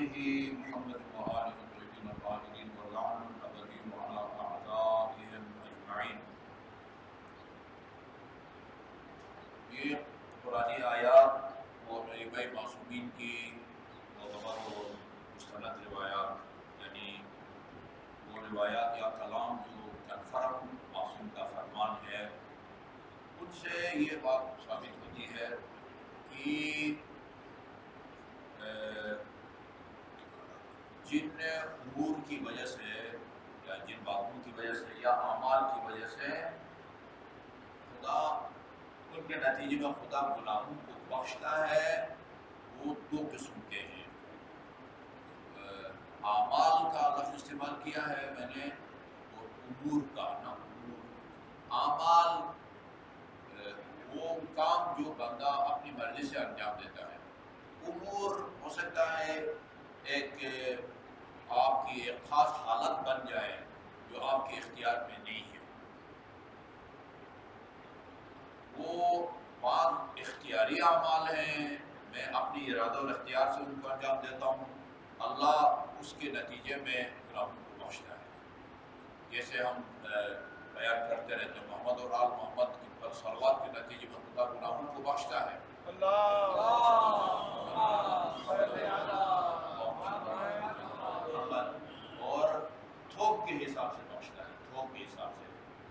نبيه محمد وآله الطيبين الطاهرين واللعن الأبدي وعلى أعدائهم أجمعين. یہ قرآنی آیات اور ائمہ معصومین کی معتبر اور مستند روایات، یعنی وہ روایات یا کلام جو کنفرم معصوم کا فرمان ہے، ان سے یہ بات ثابت ہوتی ہے کہ جن امور کی وجہ سے یا جن باتوں کی وجہ سے یا اعمال کی وجہ سے خدا ان کے نتیجے میں خدا گناہوں کو بخشتا ہے، وہ دو قسم کے ہیں. اعمال کا لفظ استعمال کیا ہے میں نے، اور امور کا نا. اعمال وہ کام جو بندہ اپنی مرضی سے انجام دیتا ہے. امور ہو سکتا ہے ایک آپ کی ایک خاص حالت بن جائے جو آپ کے اختیار میں نہیں ہے. وہ بعض اختیاری اعمال ہیں، میں اپنی ارادہ اور اختیار سے ان کو انجام دیتا ہوں، اللہ اس کے نتیجے میں گناہوں کو بخشتا ہے. جیسے ہم بیان کرتے رہتے ہیں محمد اور آل محمد پر صلوات کے نتیجے میں خدا گناہوں کو بخشتا ہے. اور تھوک کے حساب سے بخشتا ہے، تھوک کے حساب سے.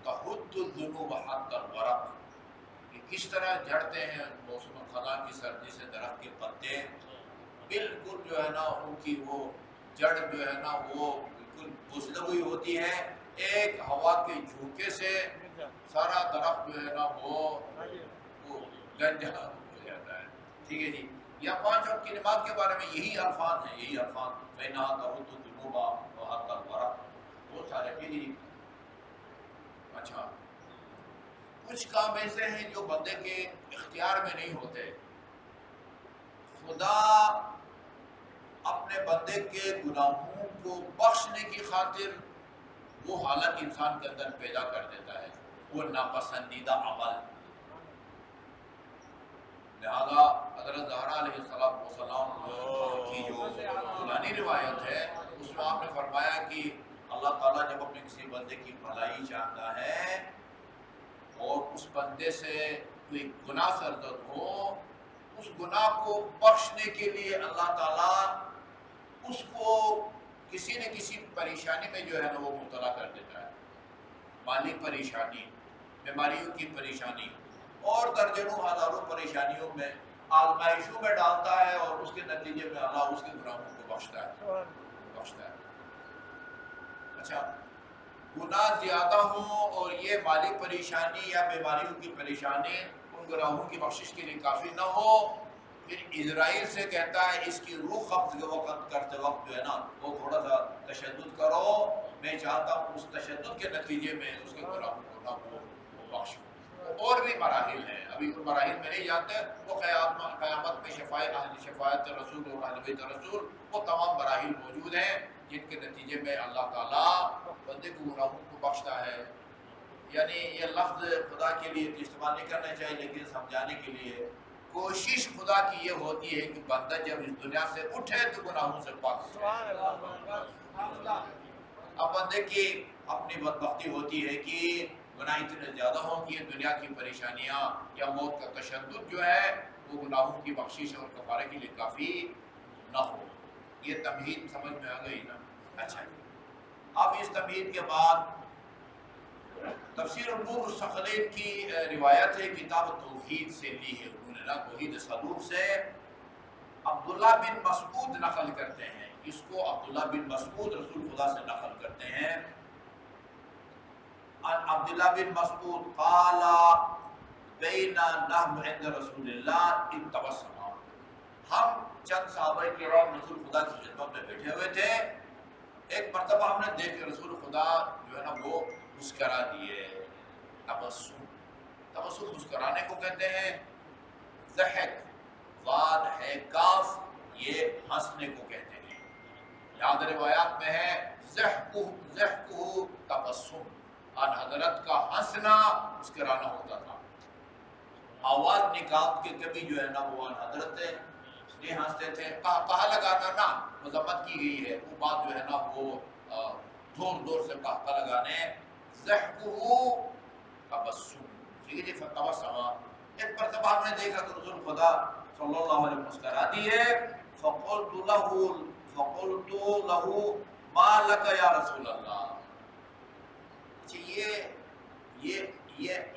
تحط الذنوب حق الورق، کہ کس طرح جھڑتے ہیں موسم خزاں کی سردی سے درخت کے پتے، بالکل جو ہے نا ان کی وہ جڑ جو ہے نا وہ بالکل بزدل ہوئی ہوتی ہے، ایک ہوا کے جھونکے سے سارا درخت جو ہے نا وہ گنجا ہو جاتا ہے. ٹھیک ہے جی. یا 5 وقت کی نماز کے بارے میں یہی الفاظ ہیں، یہی الفاظ فَإِنَّهَا تَحُطُّ الذُّنُوبَ وَحَقَّ الْوَرَقِ، بہت سارے. ٹھیک ہے جی. اچھا، کچھ کام ایسے ہیں جو بندے کے اختیار میں نہیں ہوتے. خدا اپنے بندے کے گناہوں کو بخشنے کی خاطر وہ حالت انسان کے اندر پیدا کر دیتا ہے، وہ ناپسندیدہ عمل. لہذا حضرت زہرا علیہ السلام کی جو قرآنی روایت ہے اس میں آپ نے فرمایا کہ اللہ تعالیٰ جب اپنے کسی بندے کی بھلائی چاہتا ہے اور اس بندے سے کوئی گناہ سرزد ہو، اس گناہ کو بخشنے کے لیے اللہ تعالیٰ اس کو کسی نہ کسی پریشانی میں جو ہے نا وہ مبتلا کر دیتا ہے. مالی پریشانی، بیماریوں کی پریشانی اور درجنوں ہزاروں پریشانیوں میں، آزمائشوں میں ڈالتا ہے، اور اس کے نتیجے میں اللہ اس کے گناہوں کو بخشتا ہے. اچھا، گناہ زیادہ ہوں اور یہ مالی پریشانی یا بیماریوں کی پریشانی ان گناہوں کی بخشش کے لیے کافی نہ ہو، پھر اسرائیل سے کہتا ہے اس کی روح قبض کے وقت کرتے وقت جو ہے نا وہ تھوڑا سا تشدد کرو، میں چاہتا ہوں اس تشدد کے نتیجے میں اس کے گناہوں کو نہ وہ بخشو. اور بھی مراحل ہیں، ابھی ان مراحل میں نہیں جانتے. وہ قیامت میں شفاعت رسول اور اہل بیت رسول، وہ تمام مراحل موجود ہیں جن کے نتیجے میں اللہ تعالیٰ بندے کو گناہوں کو بخشتا ہے. یعنی یہ لفظ خدا کے لیے استعمال نہیں کرنا چاہیے، لیکن سمجھانے کے لیے کوشش خدا کی یہ ہوتی ہے کہ بندہ جب اس دنیا سے اٹھے تو گناہوں سے پاک ہو. اب بندے کی اپنی بدبختی ہوتی ہے کہ گناہ اتنے زیادہ ہوں کہ یہ دنیا کی پریشانیاں یا موت کا تشدد جو ہے وہ گناہوں کی بخشش اور کفارے کے لیے کافی نہ ہو. یہ تمہید سمجھ میں آ گئی نا؟ اچھا، اب اس تمہید کے بعد تفسیر النور الثقلین کی روایت ہے، کتاب توحید سے لی ہے انہوں نے نا، توحید صدوق سے. عبداللہ بن مسعود نقل کرتے ہیں اس کو، عبداللہ بن مسعود رسول خدا سے نقل کرتے ہیں. عن عبداللہ بن مسعود قال بینا نحن عند رسول اللہ اذ تبسم، ہم چند صحابہ کرام رسول خدا کی خدمت میں بیٹھے ہوئے تھے، ایک مرتبہ ہم نے دیکھ رسول خدا جو ہے نا وہ مسکرا دیے. تبسم، تبسم مسکرانے کو کہتے ہیں. ضحک، ضاد ہے کاف، یہ ہنسنے کو کہتے ہیں. یاد روایات میں ہے ضحکہ تبسم، اور حضرت کا ہنسنا مسکرانا ہوتا تھا. آواز نکال کے کبھی جو ہے نا وہ حضرت نہیں ہنستے تھے، کہا لگانا نا، مذمت کی گئی ہے وہ بات جو ہے نا وہ زور زور سے قہقہ لگانے. ضحکہ تبسم، ٹھیک ہے جی. فتبسم، ایک مرتبہ ہم نے دیکھا کہ رسول خدا صلی اللہ علیہ وسلم مسکراتی ہے. فقلت له ما لك یا رسول اللہ.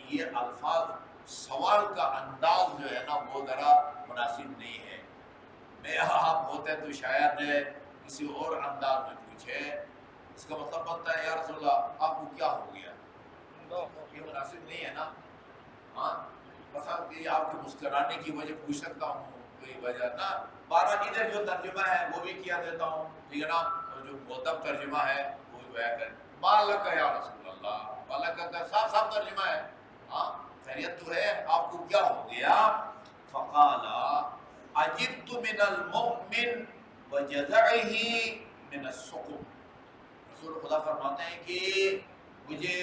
یہ الفاظ سوال کا انداز جو ہے نا وہ ذرا مناسب نہیں ہے. میں آپ ہوتے تو شاید کسی اور انداز میں پوچھے. اس کا مطلب بنتا ہے یا رسول اللہ آپ کو کیا ہو گیا. یہ مناسب نہیں ہے نا. ہاں مثلا کہ آپ کے مسکرانے کی وجہ پوچھ سکتا ہوں کوئی وجہ نا. بارہ ادھر جو ترجمہ ہے وہ بھی کیا دیتا ہوں ٹھیک ہے نا. اور جو مدب ترجمہ ہے وہ بیان کر مالک یا رسول اللہ. مالک کا صاف صاف ترجمہ ہے. ہاں خیریت تو ہے آپ کو کیا ہو گیا. فقال عجبت من المؤمن وجزعه من السقم. رسول خدا فرماتے ہیں کہ مجھے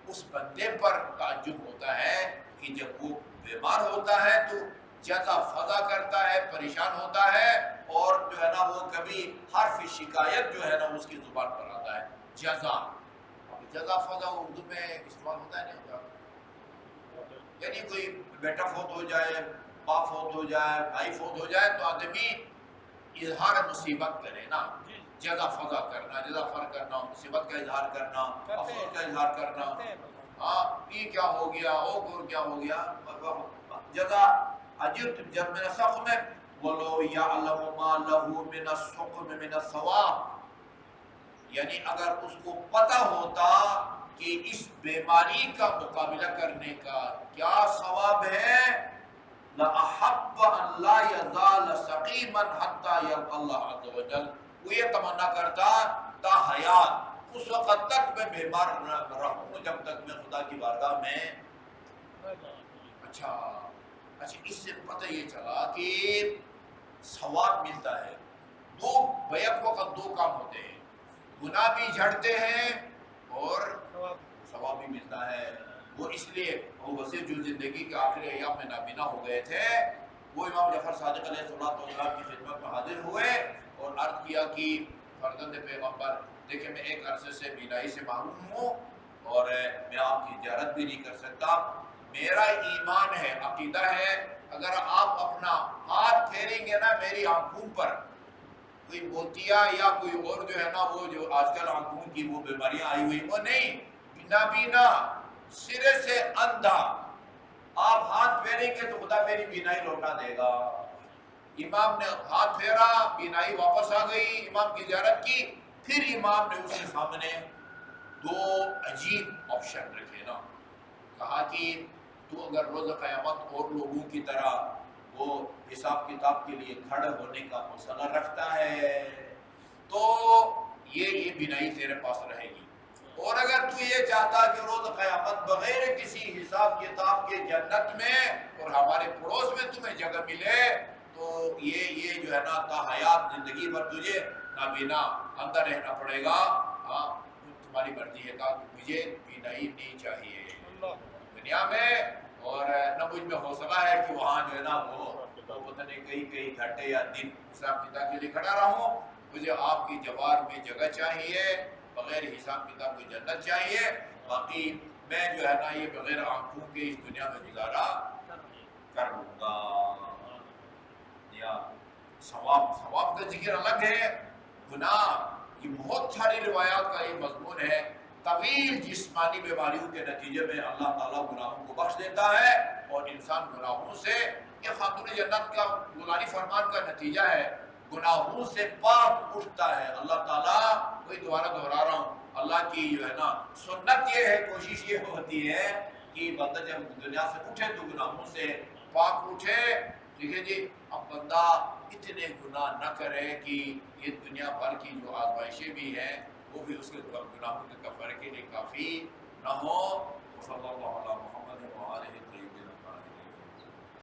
اس بندے پر تعجب ہوتا ہے کہ جب وہ بیمار ہوتا ہے تو جزا فضا کرتا ہے، پریشان ہوتا ہے، اور جو ہے نا وہ کبھی حرف شکایت جو ہے نا اس کی زبان پر آتا ہے. جزا فضا اردو میں استعمال ہوتا ہے نہیں ہوتا. یعنی کوئی بیٹا فوت ہو جائے، باپ فوت ہو جائے، بھائی فوت ہو جائے تو آدمی اظہار مصیبت کرے نا. جزا فضا کرنا، جزا فر کرنا، مصیبت کا اظہار کرنا، افسوس کا اظہار کرنا. ہاں یہ کیا ہو گیا، اور کیا ہو گیا. جزا اجرت جب من السقم ولو یعلم ما له من السقم من الثواب. یعنی اگر اس کو پتہ ہوتا کہ اس بیماری کا مقابلہ کرنے کا کیا ثواب ہے، لأحب ان لا يزال سقيما حتى يلقى الله عز وجل. وہ یہ تمنا کرتا تا حیات اس وقت تک میں بیمار رہوں جب تک میں خدا کی بارگاہ میں. اچھا اس سے پتہ یہ چلا کہ ثواب ملتا ہے. دو بیک وقت دو کام ہوتے ہیں، گناہ بھی جھڑتے ہیں اور ثواب بھی ملتا ہے. وہ اس لیے ابو بصیر جو زندگی کے آخری ایام میں نابینا ہو گئے تھے، وہ امام جعفر صادق علیہ السلام کی خدمت میں حاضر ہوئے اور عرض کیا کہ فرزند پیغمبر دیکھیں میں ایک عرصے سے بینائی سے محروم ہوں اور میں آپ کی زیارت بھی نہیں کر سکتا. میرا ایمان ہے، عقیدہ ہے، اگر آپ اپنا ہاتھ پھیریں گے نا میری آنکھوں پر، کوئی موتیا یا کوئی اور جو ہے نا وہ جو آج کل آنکھوں کی وہ بیماریاں آئی ہوئی وہ نہیں، نابینا سرے سے اندھا، آپ ہاتھ پھیریں گے تو خدا میری بینائی لوٹا دے گا. امام نے ہاتھ پھیرا، بینائی واپس آ گئی. امام کی زیارت کی، پھر امام نے اس کے سامنے دو عجیب آپشن رکھے نا. کہا کہ تو اگر روز قیامت اور لوگوں کی طرح وہ حساب کتاب کے لیے کھڑے ہونے کا حوصلہ رکھتا ہے تو یہ بینائی تیرے پاس رہے گی. اور اگر تو یہ چاہتا کہ روز قیامت بغیر کسی حساب کتاب کے جنت میں اور ہمارے پڑوس میں تمہیں جگہ ملے تو یہ جو ہے نا تا حیات زندگی بھر تجھے نابینا اندر رہنا پڑے گا. ہاں تمہاری مرضی ہے. کہا کہ مجھے بینائی نہیں چاہیے دنیا میں، اور نہ مجھ میں حوصلہ ہے کہ وہاں جو ہے نا وہ پتہ نہیں کئی گھنٹے یا دن حساب کتاب کے لیے کھڑا رہوں. مجھے آپ کی جوار میں جگہ چاہیے، بغیر حساب کتاب کی جنت چاہیے. باقی میں جو ہے نا یہ بغیر آنکھوں کے اس دنیا میں گزارا کر لوں گا. یا ثواب کا ذکر الگ ہے. گناہ یہ بہت ساری روایات کا یہ مضمون ہے. طویل جسمانی بیماریوں کے نتیجے میں اللہ تعالیٰ گناہوں کو بخش دیتا ہے اور انسان گناہوں سے، یہ خاتون جنت کا گلانی فرمان کا نتیجہ ہے، گناہوں سے پاک اٹھتا ہے. اللہ تعالیٰ وہی دوبارہ دہرا رہا ہوں، اللہ کی جو ہے نا سنت یہ ہے، کوشش یہ ہوتی ہے کہ بندہ جب دنیا سے اٹھے تو گناہوں سے پاک اٹھے. ٹھیک ہے جی. اب بندہ اتنے گناہ نہ کرے کہ یہ دنیا بھر کی جو آزمائشیں بھی ہیں وہ بھی اس کے گناہوں کے کفارے کے لیے کافی نہ ہو. صلی اللہ علیہ محمد و آلہ